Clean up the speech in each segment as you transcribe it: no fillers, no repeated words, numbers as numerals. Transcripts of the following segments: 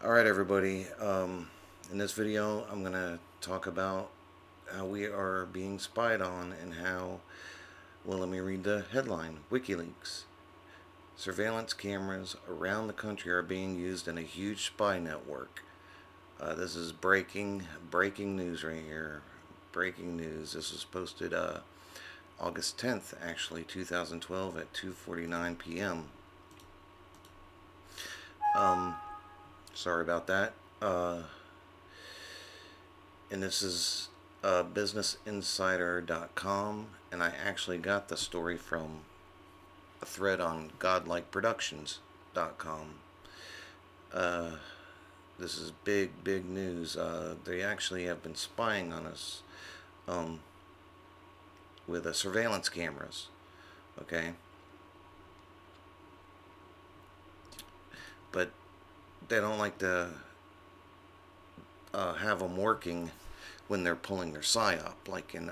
Alright everybody, in this video I'm going to talk about how we are being spied on and how, well, let me read the headline. WikiLeaks. Surveillance cameras around the country are being used in a huge spy network. This is breaking news right here. Breaking news. This was posted August 10th, actually, 2012 at 2:49 p.m. Sorry about that. And this is businessinsider.com, and I actually got the story from a thread on godlikeproductions.com. This is big news. They actually have been spying on us with surveillance cameras. Okay, but they don't like to have them working when they're pulling their psyop, like in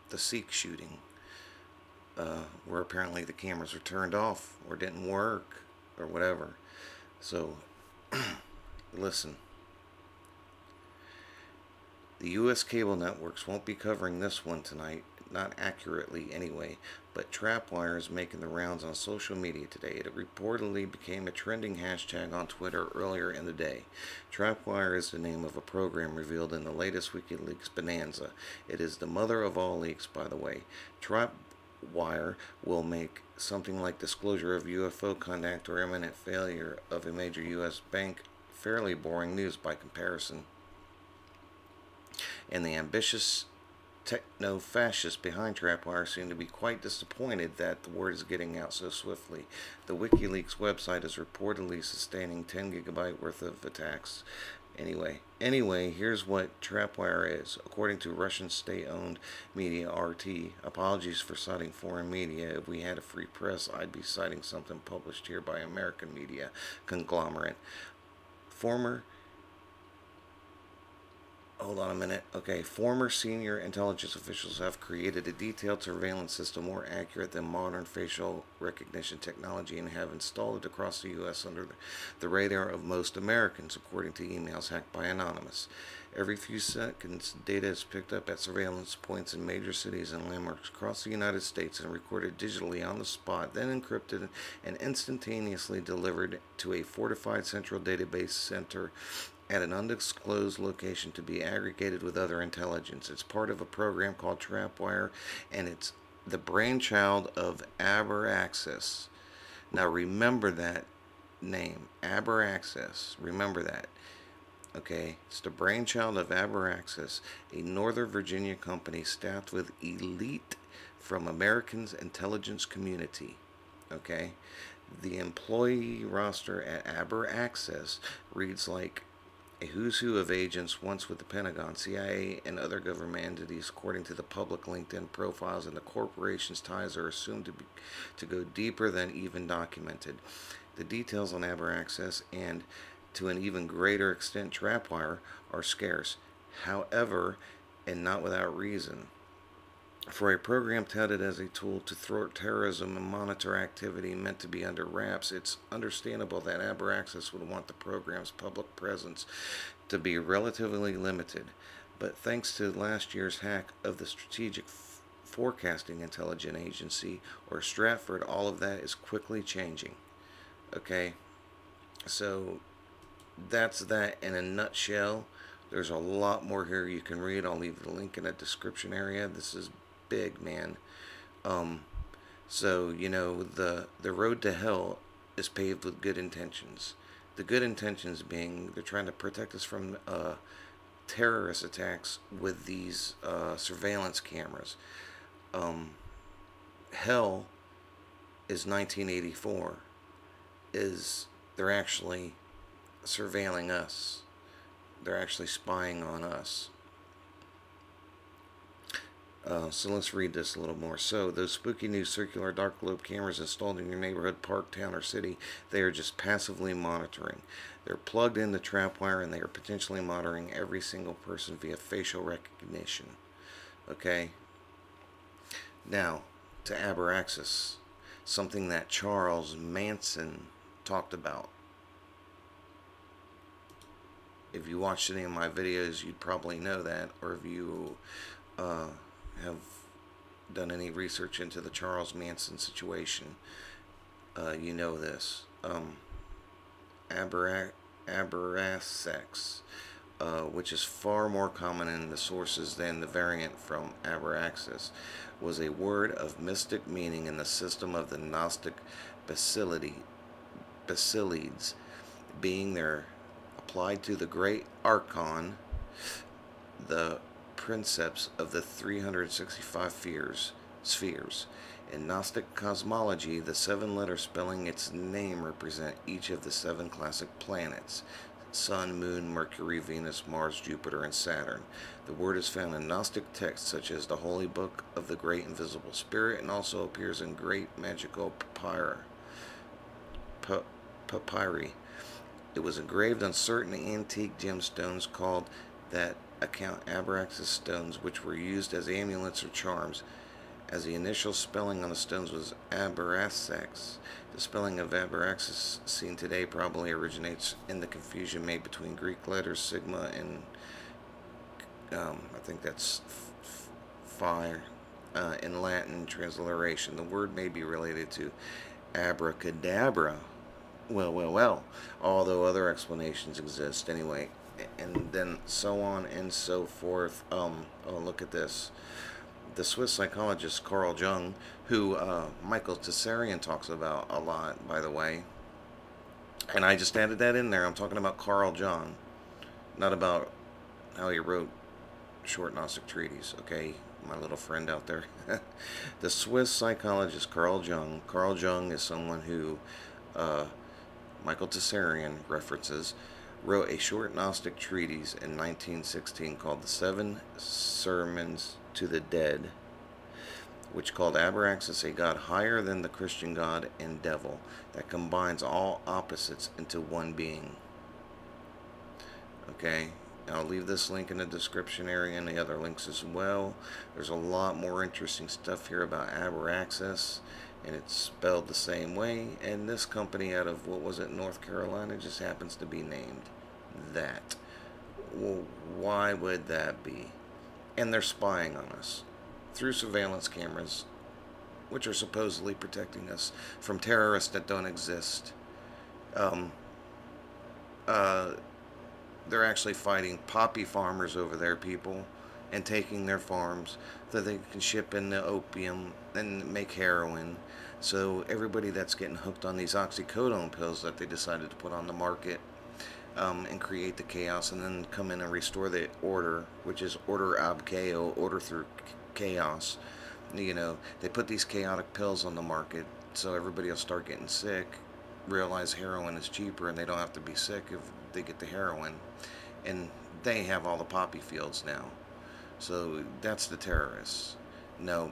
the Sikh shooting, where apparently the cameras were turned off or didn't work or whatever. So, listen. The U.S. cable networks won't be covering this one tonight, not accurately anyway, but Trapwire is making the rounds on social media today. It reportedly became a trending hashtag on Twitter earlier in the day. Trapwire is the name of a program revealed in the latest WikiLeaks bonanza. It is the mother of all leaks, by the way. Trapwire will make something like disclosure of UFO contact or imminent failure of a major U.S. bank fairly boring news by comparison. And the ambitious techno-fascists behind Trapwire seem to be quite disappointed that the word is getting out so swiftly. The WikiLeaks website is reportedly sustaining 10 gigabyte worth of attacks. Anyway, here's what Trapwire is. According to Russian state-owned media RT, apologies for citing foreign media. If we had a free press, I'd be citing something published here by American media conglomerate. Former senior intelligence officials have created a detailed surveillance system more accurate than modern facial recognition technology and have installed it across the U.S. under the radar of most Americans, according to emails hacked by Anonymous. Every few seconds, data is picked up at surveillance points in major cities and landmarks across the United States and recorded digitally on the spot, then encrypted and instantaneously delivered to a fortified central database center at an undisclosed location to be aggregated with other intelligence. It's part of a program called Trapwire, and it's the brainchild of Aberaxis. Now remember that name, Aberaxis. Remember that. Okay, it's the brainchild of Aberaxis, a Northern Virginia company staffed with elite from Americans' intelligence community. Okay, the employee roster at Aberaxis reads like a who's who of agents, once with the Pentagon, CIA, and other government entities. According to the public LinkedIn profiles, and the corporation's ties are assumed to go deeper than even documented. The details on Aberaxis and, to an even greater extent, Trapwire, are scarce. However, and not without reason. For a program touted as a tool to thwart terrorism and monitor activity meant to be under wraps, it's understandable that Aberaxis would want the program's public presence to be relatively limited. But thanks to last year's hack of the Strategic Forecasting Intelligence Agency, or Stratford, all of that is quickly changing. Okay, so that's that in a nutshell. There's a lot more here you can read. I'll leave the link in the description area. This is big, man. So, you know, the road to hell is paved with good intentions. The good intentions being they're trying to protect us from terrorist attacks with these surveillance cameras. Hell is 1984. They're actually surveilling us. They're actually spying on us. So let's read this a little more. So, those spooky new circular dark globe cameras installed in your neighborhood, park, town, or city, they are just passively monitoring. They're plugged into Trapwire, and they are potentially monitoring every single person via facial recognition. Okay? Now, to Aberaxis, something that Charles Manson talked about. if you watched any of my videos, you'd probably know that, or if you have done any research into the Charles Manson situation, you know this. Abraxas, which is far more common in the sources than the variant from Abraxas, was a word of mystic meaning in the system of the Gnostic Basilides, being there applied to the great archon, the princeps of the 365 spheres. In Gnostic cosmology, the 7 letters spelling its name represent each of the 7 classic planets: Sun, Moon, Mercury, Venus, Mars, Jupiter, and Saturn. The word is found in Gnostic texts such as the Holy Book of the Great Invisible Spirit, and also appears in great magical papyri. It was engraved on certain antique gemstones called that account Abraxas stones, which were used as amulets or charms. As the initial spelling on the stones was Abraxas, the spelling of Abraxas seen today probably originates in the confusion made between Greek letters sigma and I think that's phi in Latin transliteration. The word may be related to abracadabra. Well, although other explanations exist anyway, and then so on and so forth. Oh, look at this. The Swiss psychologist Carl Jung, who Michael Tsarion talks about a lot, by the way, and I just added that in there. I'm talking about Carl Jung, not about how he wrote short Gnostic treaties, okay, my little friend out there. The Swiss psychologist Carl Jung. Carl Jung is someone who Michael Tsarion references, wrote a short Gnostic treatise in 1916 called The 7 Sermons to the Dead, which called Abraxas a god higher than the Christian god and devil that combines all opposites into one being. Okay, I'll leave this link in the description area and the other links as well. There's a lot more interesting stuff here about Abraxas, and it's spelled the same way, and this company out of, what was it, North Carolina, just happens to be named that. Well, why would that be? And they're spying on us through surveillance cameras, which are supposedly protecting us from terrorists that don't exist. They're actually fighting poppy farmers over there, people, and taking their farms so they can ship in the opium and make heroin. So everybody that's getting hooked on these oxycodone pills that they decided to put on the market and create the chaos, and then come in and restore the order, which is order ab chaos, order through chaos. You know, they put these chaotic pills on the market so everybody will start getting sick, realize heroin is cheaper, and they don't have to be sick if they get the heroin. And they have all the poppy fields now. So that's the terrorists. No,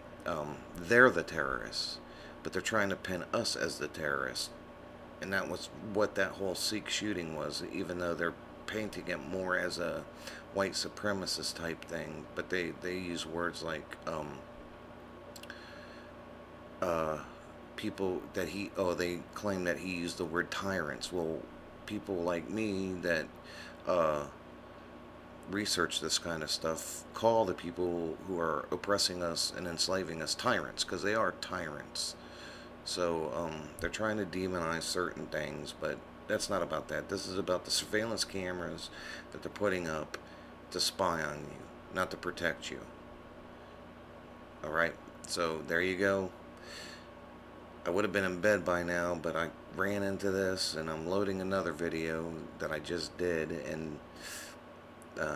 they're the terrorists, but they're trying to pin us as the terrorists. And that was what that whole Sikh shooting was, even though they're painting it more as a white supremacist type thing. But they use words like people that they claim that he used the word tyrants. Well, people like me that research this kind of stuff call the people who are oppressing us and enslaving us tyrants, because they are tyrants. So they're trying to demonize certain things, but that's not about that. This is about the surveillance cameras that they're putting up to spy on you, not to protect you. Alright, so there you go. I would have been in bed by now, but I ran into this, and I'm loading another video that I just did, and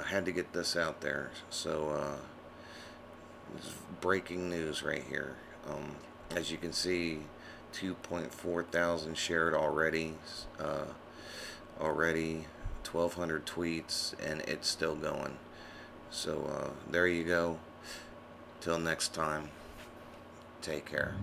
had to get this out there. So this is breaking news right here. As you can see, 2.4 thousand shared already, 1,200 tweets, and it's still going. So there you go. Till next time, take care.